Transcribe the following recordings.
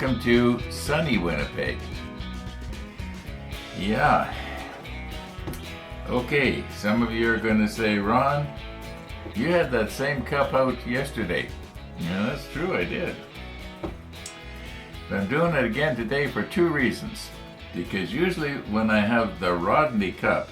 welcome to sunny Winnipeg. Yeah. Okay, some of you are going to say, Ron, you had that same cup out yesterday. Yeah, that's true, I did. But I'm doing it again today for two reasons. Because usually when I have the Rodney cup,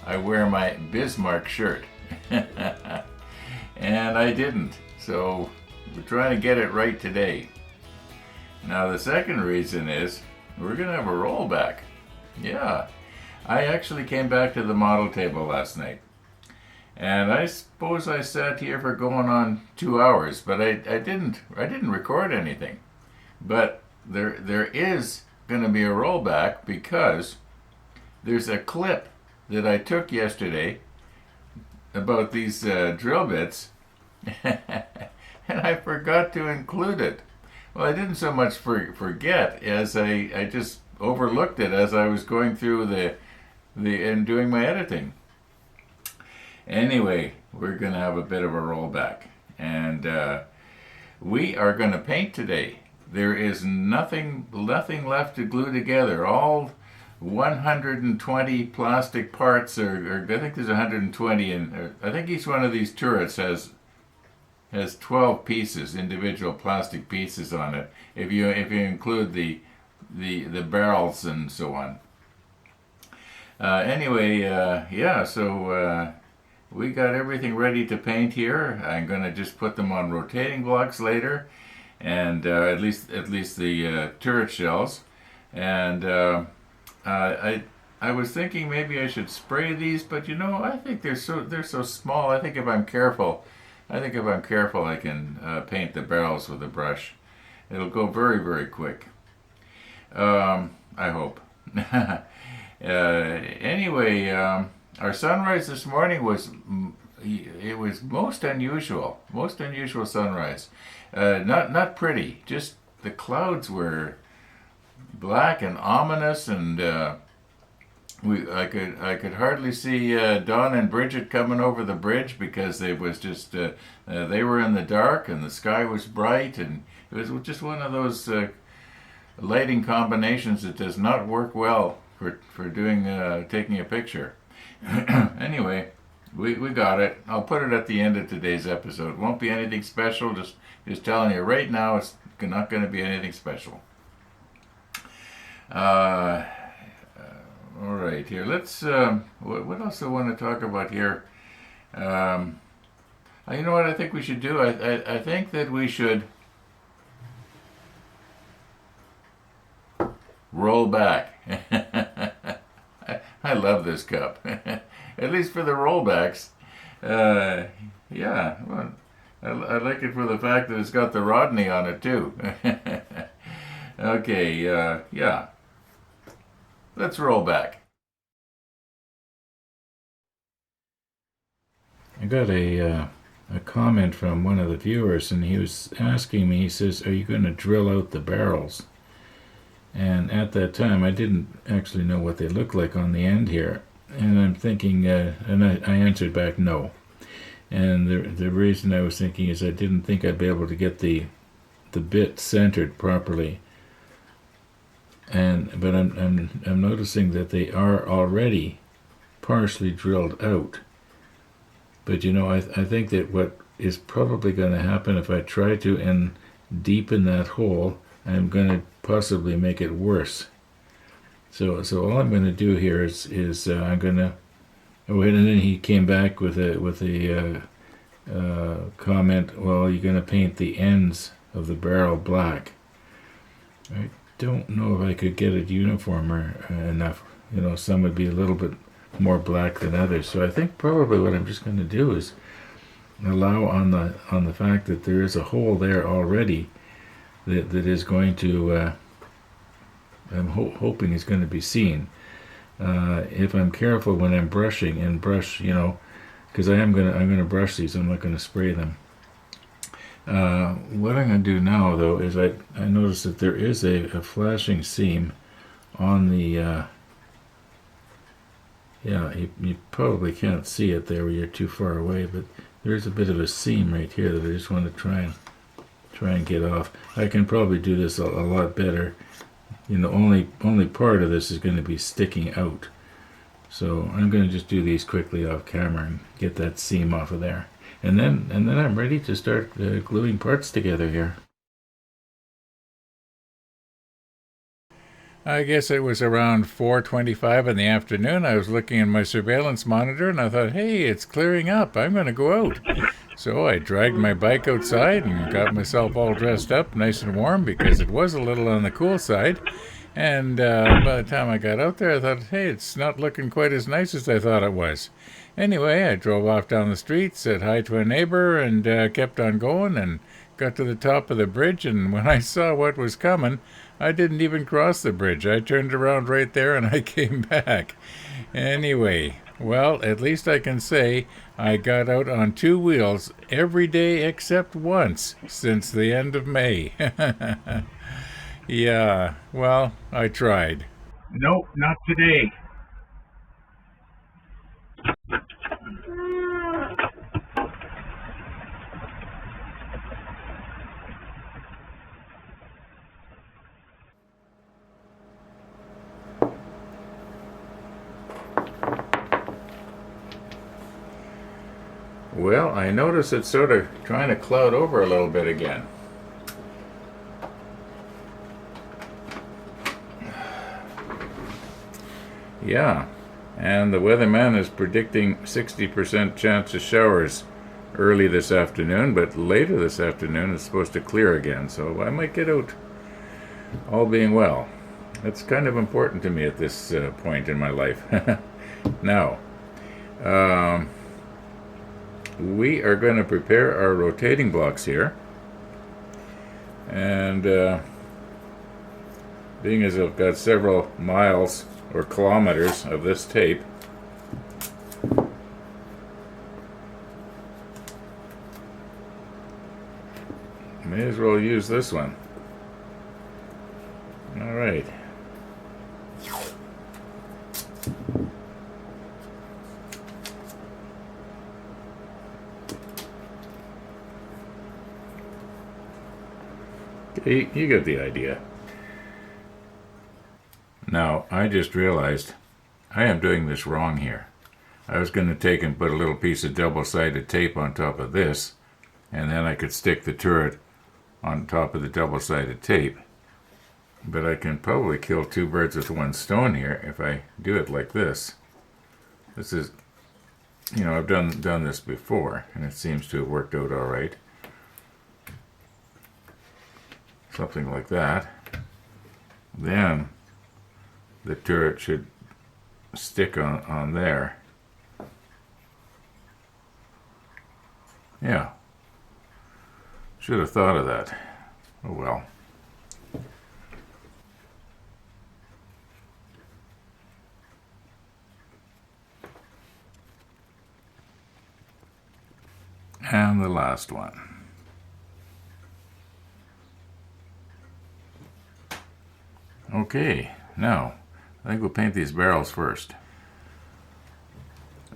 I wear my Bismarck shirt. And I didn't, so we're trying to get it right today. Now the second reason is we're going to have a rollback. Yeah, I actually came back to the model table last night. And I suppose I sat here for going on 2 hours, but I didn't record anything. But there is going to be a rollback because there's a clip that I took yesterday about these drill bits, and I forgot to include it. Well, I didn't so much forget as I just overlooked it as I was going through and doing my editing. Anyway, we're going to have a bit of a rollback, and we are going to paint today. There is nothing left to glue together. All 120 plastic parts, or I think there's 120, and I think each one of these turrets has 12 pieces, individual plastic pieces on it. If you include the barrels and so on. Anyway, yeah. So we got everything ready to paint here. I'm gonna just put them on rotating blocks later, and at least the turret shells, and I was thinking maybe I should spray these, but I think they're so small. I think if I'm careful, I can paint the barrels with a brush. It'll go very, very quick. I hope. Anyway, our sunrise this morning was most unusual. Most unusual sunrise. Not pretty. Just the clouds were black and ominous, and I could hardly see Don and Bridget coming over the bridge because it was just they were in the dark and the sky was bright, and it was just one of those lighting combinations that does not work well for doing taking a picture. Anyway, we got it. I'll put it at the end of today's episode. It won't be anything special. Just telling you right now, it's not going to be anything special. All right, here. Let's. What else do I want to talk about here? You know what I think we should do? I think that we should roll back. I love this cup. At least for the rollbacks. Yeah. Well, I like it for the fact that it's got the Rodney on it too. Okay. Yeah. Let's roll back. I got a comment from one of the viewers, and he was asking me, he says, are you going to drill out the barrels? And at that time, I didn't actually know what they look like on the end here. And I'm thinking, and I answered back no. And the reason I was thinking is I didn't think I'd be able to get the bit centered properly. But I'm noticing that they are already partially drilled out. But I think that what is probably going to happen if I try to and deepen that hole, I'm going to possibly make it worse. So all I'm going to do here is I'm going to. Oh, and then he came back with a comment. Well, you're going to paint the ends of the barrel black. I don't know if I could get it uniform enough. Some would be a little bit more black than others. So I think probably what I'm just going to do is allow on the fact that there is a hole there already that is going to. I'm hoping is going to be seen. If I'm careful when I'm brushing and brush, because I'm gonna brush these. I'm not going to spray them. What I'm going to do now, though, is I notice that there is a flashing seam on the. You probably can't see it there where you're too far away, but there's a bit of a seam right here that I just want to try and try and get off. I can probably do this a lot better. Only part of this is going to be sticking out. So I'm going to just do these quickly off camera and get that seam off of there. And then I'm ready to start gluing parts together here. I guess it was around 4:25 in the afternoon. I was looking at my surveillance monitor and I thought, hey, it's clearing up. I'm going to go out. So I dragged my bike outside and got myself all dressed up nice and warm because it was a little on the cool side. And by the time I got out there, I thought, hey, it's not looking quite as nice as I thought it was. Anyway, I drove off down the street, said hi to a neighbor, and kept on going and got to the top of the bridge. And when I saw what was coming, I didn't even cross the bridge. I turned around right there and I came back. Anyway, well, at least I can say I got out on 2 wheels every day except once since the end of May. Yeah, well, I tried. Nope, not today. Well, I notice it's sort of trying to cloud over a little bit again. Yeah, and the weatherman is predicting 60% chance of showers early this afternoon, but later this afternoon it's supposed to clear again, so I might get out, all being well. That's kind of important to me at this point in my life. Now, we are going to prepare our rotating blocks here, and being as I've got several miles or kilometers of this tape, may as well use this one. All right. You get the idea. Now, I just realized I am doing this wrong here. I was going to take and put a little piece of double-sided tape on top of this, and then I could stick the turret on top of the double-sided tape. But I can probably kill 2 birds with 1 stone here if I do it like this. This is, I've done this before, and it seems to have worked out all right. Something like that. Then the turret should stick on there. Yeah. Should have thought of that. Oh well. And the last one. Okay, now I think we'll paint these barrels first.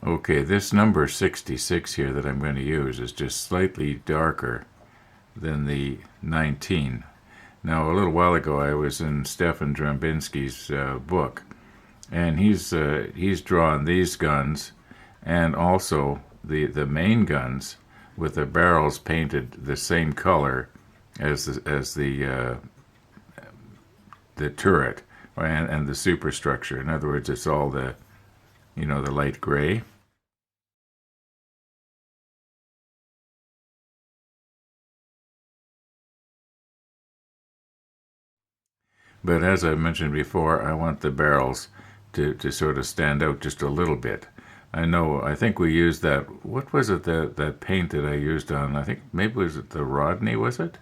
Okay, this number 66 here that I'm going to use is just slightly darker than the 19. Now, a little while ago I was in Stefan Drambinski's book, and he's drawn these guns and also the main guns with the barrels painted the same color as the turret and the superstructure. In other words, it's all the light gray. But as I mentioned before, I want the barrels to sort of stand out just a little bit. I think we used that, what was it, that paint that I used on, I think maybe was it the Rodney, was it?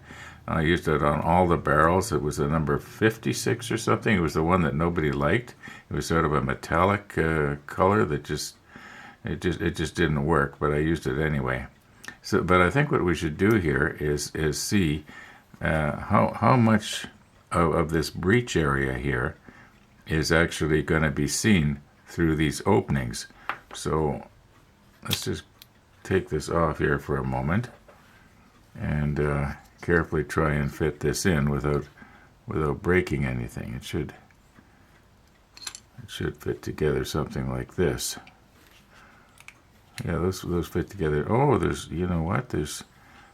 I used it on all the barrels. It was a number 56 or something. It was the one that nobody liked. It was sort of a metallic color that just didn't work, but I used it anyway. So, but I think what we should do here is see how much of this breech area here is actually going to be seen through these openings. So let's just take this off here for a moment. And carefully try and fit this in without breaking anything. It should fit together something like this. Yeah, those fit together. Oh, there's, you know what?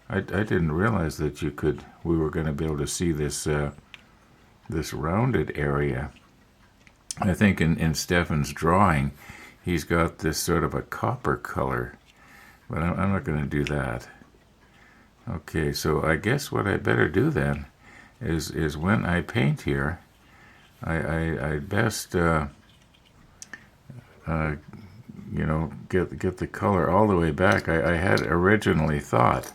I didn't realize that we were going to be able to see this this rounded area. I think in Stefan's drawing, he's got this sort of a copper color, but I'm not going to do that. Okay, so I guess what I better do then is when I paint here, I best you know, get the color all the way back. I had originally thought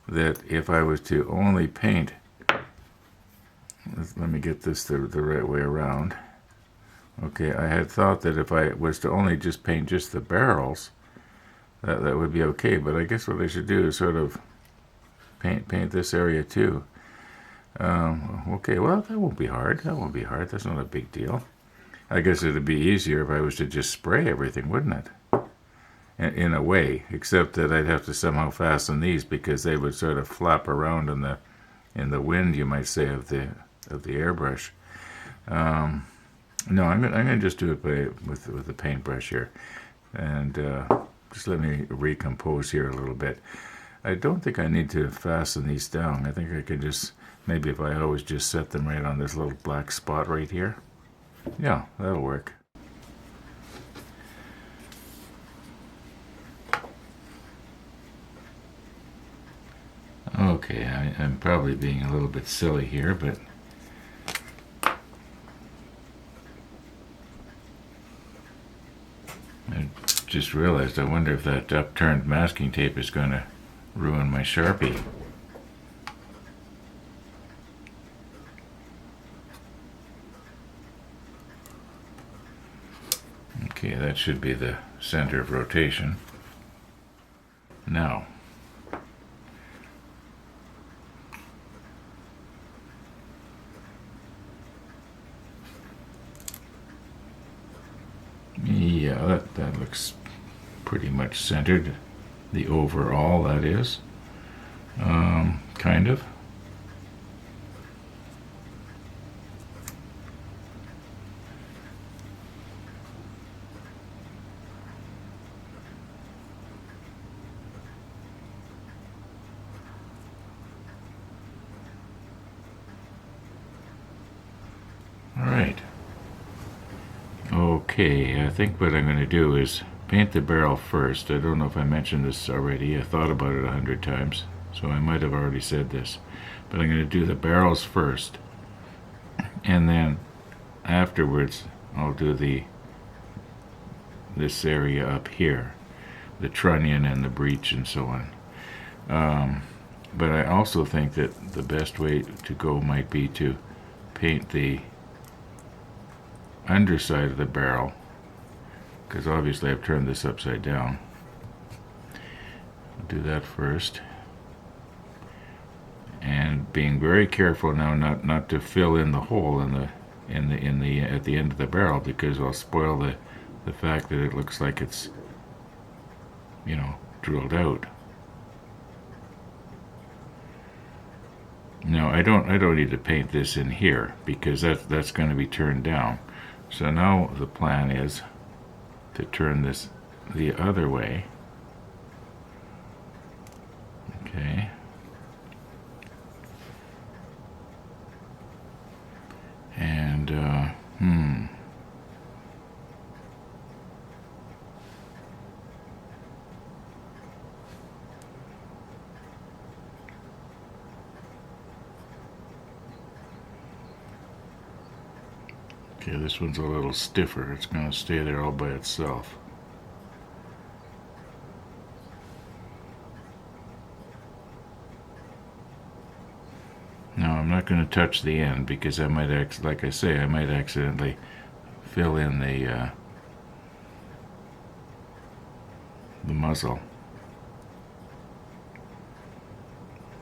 that if I was to only paint, let me get this the right way around. Okay, I had thought that if I was to only just paint just the barrels, that would be okay. But I guess what I should do is sort of paint this area too. Okay, well, that won't be hard. That won't be hard. That's not a big deal. I guess it'd be easier if I was to just spray everything, wouldn't it? In a way, except that I'd have to somehow fasten these because they would sort of flap around in the wind, you might say, of the airbrush. No, I'm gonna just do it with the paintbrush here, and just let me recompose here a little bit. I don't think I need to fasten these down. I think I can just, maybe if I always just set them right on this little black spot right here. Yeah, that'll work. Okay, I'm probably being a little bit silly here, but I just realized, I wonder if that upturned masking tape is going to ruin my Sharpie. Okay, that should be the center of rotation. Now, yeah, that looks pretty much centered. The overall, that is. Kind of. Alright. Okay, I think what I'm going to do is paint the barrel first. I don't know if I mentioned this already. I thought about it 100 times, so I might have already said this. But I'm going to do the barrels first, and then afterwards I'll do this area up here, the trunnion and the breech and so on. But I also think that the best way to go might be to paint the underside of the barrel, because obviously I've turned this upside down. I'll do that first, and being very careful now not to fill in the hole at the end of the barrel, because I'll spoil the fact that it looks like it's, you know, drilled out. No, I don't need to paint this in here because that's going to be turned down. So now the plan is to turn this the other way. Okay. And okay, this one's a little stiffer. It's going to stay there all by itself. Now I'm not going to touch the end because I might, like I say, I might accidentally fill in the muzzle.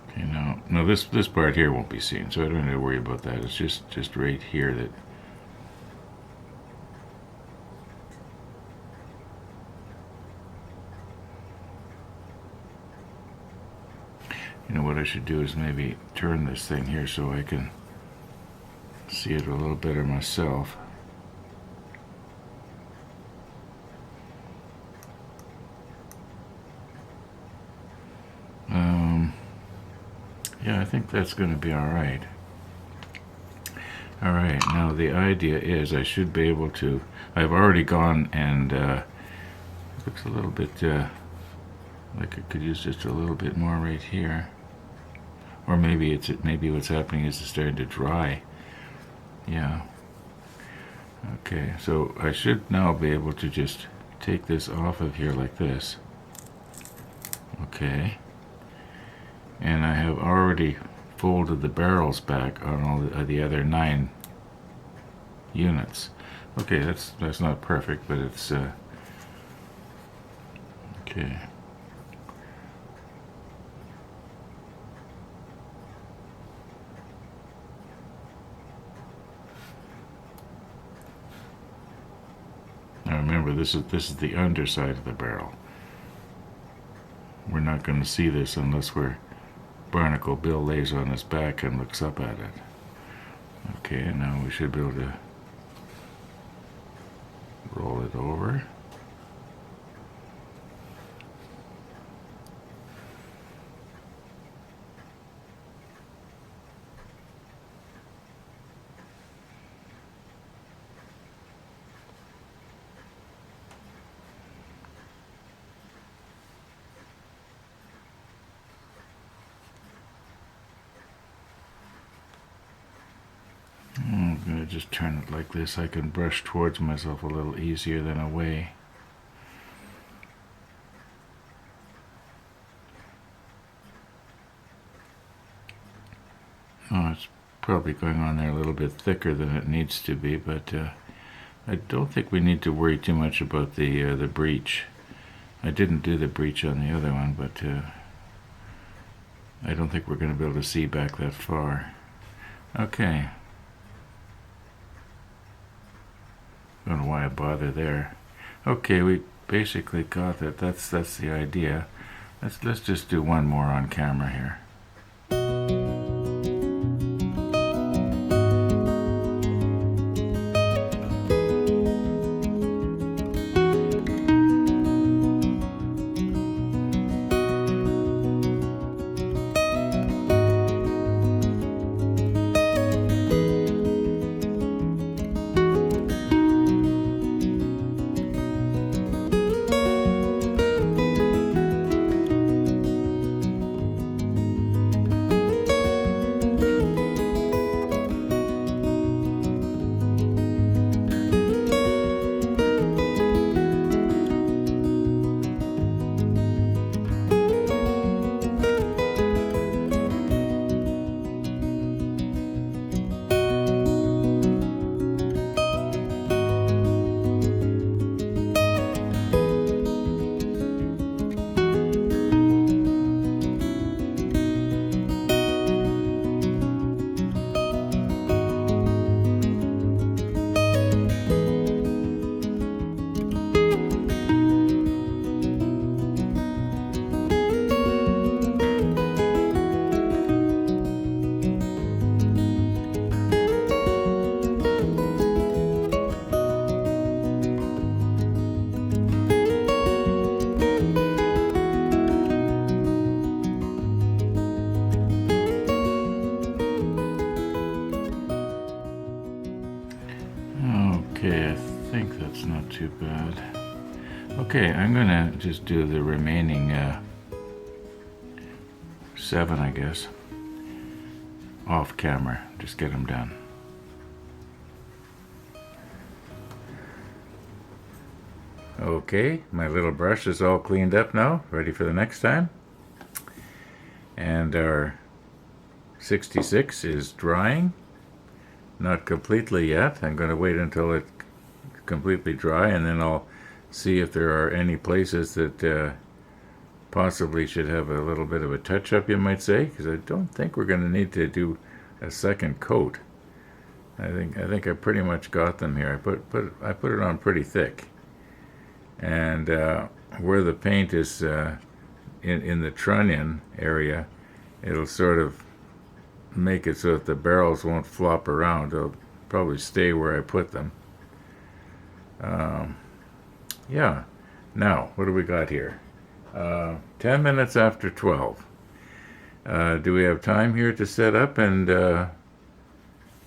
Okay, now this part here won't be seen, so I don't need to worry about that. It's just right here that. You know, what I should do is maybe turn this thing here so I can see it a little better myself. Yeah, I think that's going to be all right. All right, now the idea is I should be able to, I've already gone and looks a little bit like I could use just a little bit more right here. Or maybe what's happening is it's starting to dry. Yeah. Okay, so I should now be able to just take this off of here like this. Okay. And I have already folded the barrels back on all the other 9 units. Okay, that's not perfect, but it's okay. Now remember, this is the underside of the barrel. We're not going to see this unless Barnacle Bill lays on his back and looks up at it. Okay, and now we should be able to roll it over. I'm going to just turn it like this. I can brush towards myself a little easier than away. Oh, it's probably going on there a little bit thicker than it needs to be, but I don't think we need to worry too much about the breach. I didn't do the breach on the other one, but I don't think we're going to be able to see back that far. Okay. Don't know why I bother there. Okay, we basically got that. That's the idea. Let's just do one more on camera here. Okay, I think that's not too bad. Okay, I'm gonna just do the remaining 7, I guess, off camera. Just get them done. Okay, my little brush is all cleaned up now, ready for the next time. And our 66 is drying. Not completely yet. I'm going to wait until it's completely dry, and then I'll see if there are any places that possibly should have a little bit of a touch-up, you might say, because I don't think we're going to need to do a second coat. I think I pretty much got them here. I put it on pretty thick, and where the paint is in the trunnion area, it'll sort of make it so that the barrels won't flop around. They'll probably stay where I put them. Yeah. Now, what do we got here? 10 minutes after 12. Do we have time here to set up and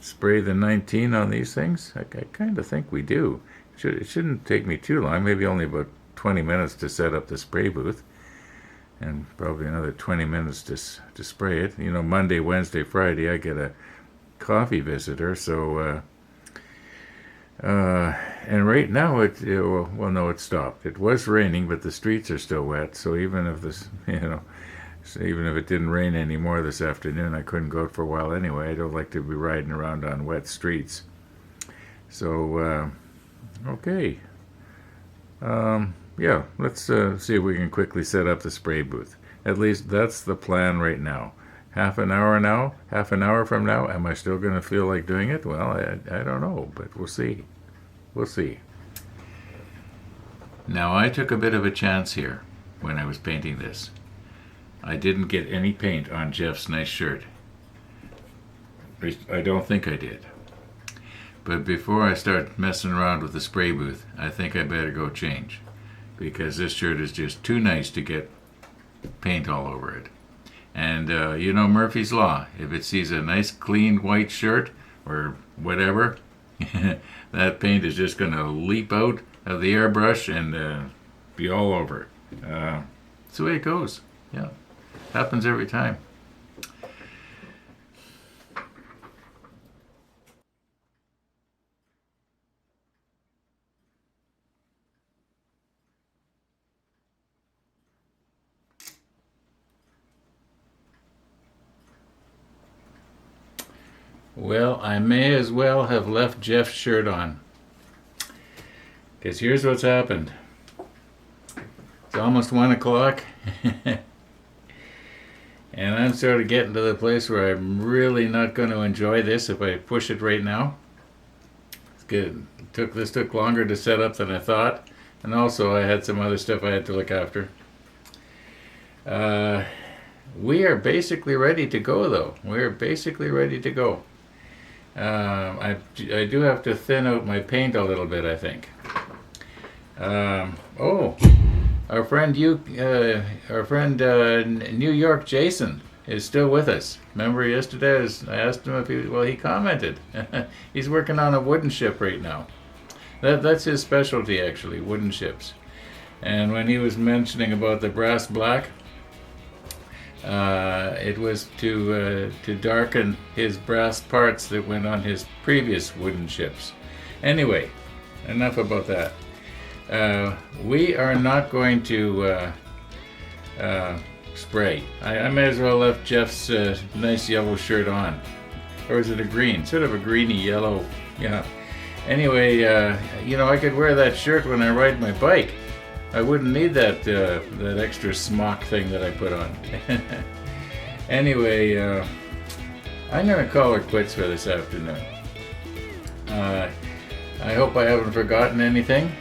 spray the 19 on these things? I kind of think we do. It shouldn't take me too long, maybe only about 20 minutes to set up the spray booth, and probably another 20 minutes to spray it. You know, Monday, Wednesday, Friday, I get a coffee visitor, so, and right now, well, no, it stopped. It was raining, but the streets are still wet, so even if this, so even if it didn't rain anymore this afternoon, I couldn't go out for a while anyway. I don't like to be riding around on wet streets. So, okay. Yeah, let's see if we can quickly set up the spray booth. At least that's the plan right now. Half an hour from now, am I still going to feel like doing it? Well, I don't know, but we'll see. We'll see. Now, I took a bit of a chance here when I was painting this. I didn't get any paint on Jeff's nice shirt. I don't think I did. But before I start messing around with the spray booth, I think I better go change, because this shirt is just too nice to get paint all over it. And you know Murphy's Law, if it sees a nice clean white shirt or whatever, that paint is just going to leap out of the airbrush and be all over it. That's the way it goes. Yeah, happens every time. Well, I may as well have left Jeff's shirt on, because here's what's happened. It's almost 1 o'clock, and I'm sort of getting to the place where I'm really not going to enjoy this if I push it right now. It's good. This took longer to set up than I thought, and also I had some other stuff I had to look after. We are basically ready to go, though. We're basically ready to go. I do have to thin out my paint a little bit, I think. Oh, our friend New York Jason is still with us. Remember yesterday I asked him if he commented. He's working on a wooden ship right now. That's his specialty, actually, wooden ships. And when he was mentioning about the brass black, it was to darken his brass parts that went on his previous wooden ships. Anyway, enough about that. We are not going to spray. I may as well left Jeff's nice yellow shirt on. Or is it a green? Sort of a greeny yellow. Yeah. Anyway, I could wear that shirt when I ride my bike. I wouldn't need that extra smock thing that I put on. Anyway, I'm going to call it quits for this afternoon. I hope I haven't forgotten anything.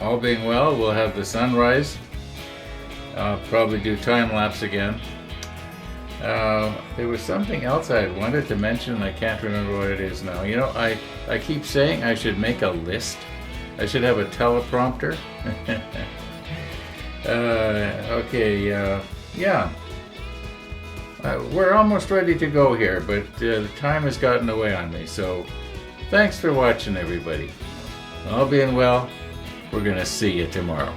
All being well, we'll have the sunrise. I'll probably do time-lapse again. There was something else I wanted to mention. I can't remember what it is now. I keep saying I should make a list. I should have a teleprompter. Okay, yeah. We're almost ready to go here, but the time has gotten away on me. So thanks for watching, everybody. All being well, we're going to see you tomorrow.